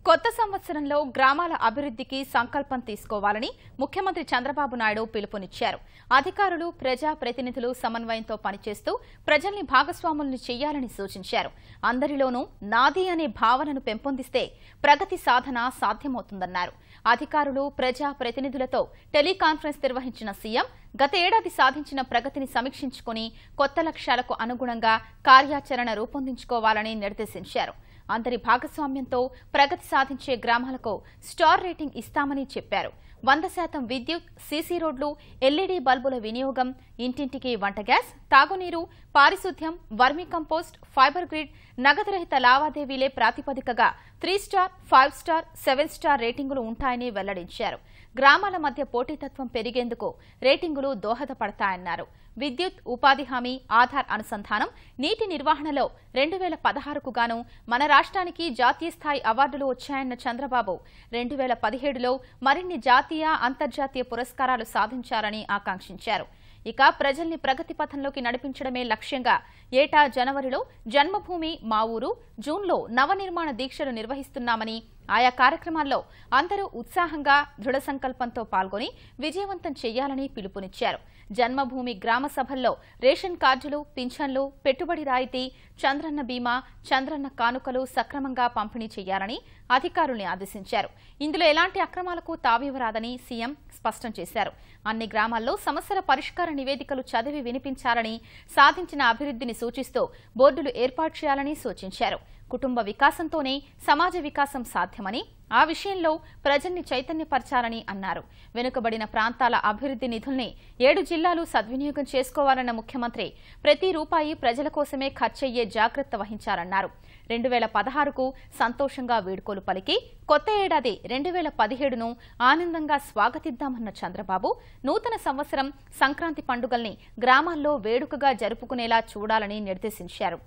కొత్త సంవత్సరంలో గ్రామాల అభివృద్ధికి సంకల్పం తీసుకోవాలని ముఖ్యమంత్రి చంద్రబాబు నాయుడు పిలుపునిచ్చారు. అధికారులు, ప్రజా ప్రతినిధులు సమన్వయంతో పనిచేస్తూ ప్రజల్ని భాగస్వాముల్ని చేయాలని సూచించారు. అందరిలోనూ నాది అనే భావనను పెంపొందిస్తే ప్రగతి సాధన సాధ్యమవుతుందన్నారు. అధికారులు, ప్రజా ప్రతినిధులతో టెలికాన్ఫరెన్స్ నిర్వహించిన సీఎం గత ఏడాది సాధించిన ప్రగతిని సమీక్షించుకుని కొత్త లక్ష్యాలకు అనుగుణంగా కార్యాచరణ రూపొందించుకోవాలని నిర్దేశించారు. అందరి భాగస్వామ్యంతో ప్రగతి సాధించే గ్రామాలకు స్టార్ రేటింగ్ ఇస్తామని చెప్పారు. 100% విద్యుత్, సీసీ రోడ్లు, ఎల్ఈడీ బల్బుల వినియోగం, ఇంటింటికి వంట గ్యాస్, తాగునీరు, పారిశుద్ధ్యం, వర్మీ కంపోస్ట్, ఫైబర్ గ్రిడ్, నగదు రహిత లావాదేవీలే ప్రాతిపదికగా 3 స్టార్, 5 స్టార్, 7 స్టార్ రేటింగులు ఉంటాయని వెల్లడించారు. గ్రామాల మధ్య పోటీతత్వం పెరిగేందుకు రేటింగులు దోహదపడతాయన్నారు. విద్యుత్, ఉపాధి హామీ, ఆధార్ అనుసంధానం, నీటి నిర్వహణలో 2016కు గాను మన రాష్ట్రానికి జాతీయ స్థాయి అవార్డులు వచ్చాయన్న చంద్రబాబు 2017లో మరిన్ని జాతీయ, అంతర్జాతీయ పురస్కారాలు సాధించారని ఆకాంక్షించారు. ఇక ప్రజల్ని ప్రగతి పథంలోకి నడిపించడమే లక్ష్యంగా ఏటా జనవరిలో జన్మభూమి మా ఊరు, జూన్లో నవనిర్మాణ దీక్షలు నిర్వహిస్తున్నామని, ఆయా కార్యక్రమాల్లో అందరూ ఉత్సాహంగా, దృఢ సంకల్పంతో పాల్గొని విజయవంతం చేయాలని పిలుపునిచ్చారు. జన్మభూమి గ్రామ సభల్లో రేషన్ కార్డులు, పింఛన్లు, పెట్టుబడి రాయితీ, చంద్రన్న బీమా, చంద్రన్న కానుకలు సక్రమంగా పంపిణీ చేయాలని అధికారుల్ని ఆదేశించారు. ఇందులో ఎలాంటి అక్రమాలకు తావివ్వరాదని సీఎం స్పష్టం చేశారు. అన్ని గ్రామాల్లో సమస్యల పరిష్కార నివేదికలు చదివి వినిపించాలని, సాధించిన అభివృద్ధిని సూచిస్తూ బోర్డులు ఏర్పాటు చేయాలని సూచించారు. కుటుంబ వికాసంతోనే సమాజ వికాసం సాధ్యమని, ఆ విషయంలో ప్రజల్ని చైతన్యపరచాలని అన్నారు. వెనుకబడిన ప్రాంతాల అభివృద్ధి నిధుల్ని 7 జిల్లాలు సద్వినియోగం చేసుకోవాలన్న ముఖ్యమంత్రి ప్రతి రూపాయి ప్రజల కోసమే ఖర్చయ్యే జాగ్రత్త వహించారన్నారు. 2016కు సంతోషంగా వీడ్కోలు పలికి కొత్త ఏడాది 2017ను ఆనందంగా స్వాగతిద్దామన్న చంద్రబాబు నూతన సంవత్సరం, సంక్రాంతి పండుగల్ని గ్రామాల్లో వేడుకగా జరుపుకునేలా చూడాలని నిర్దేశించారు.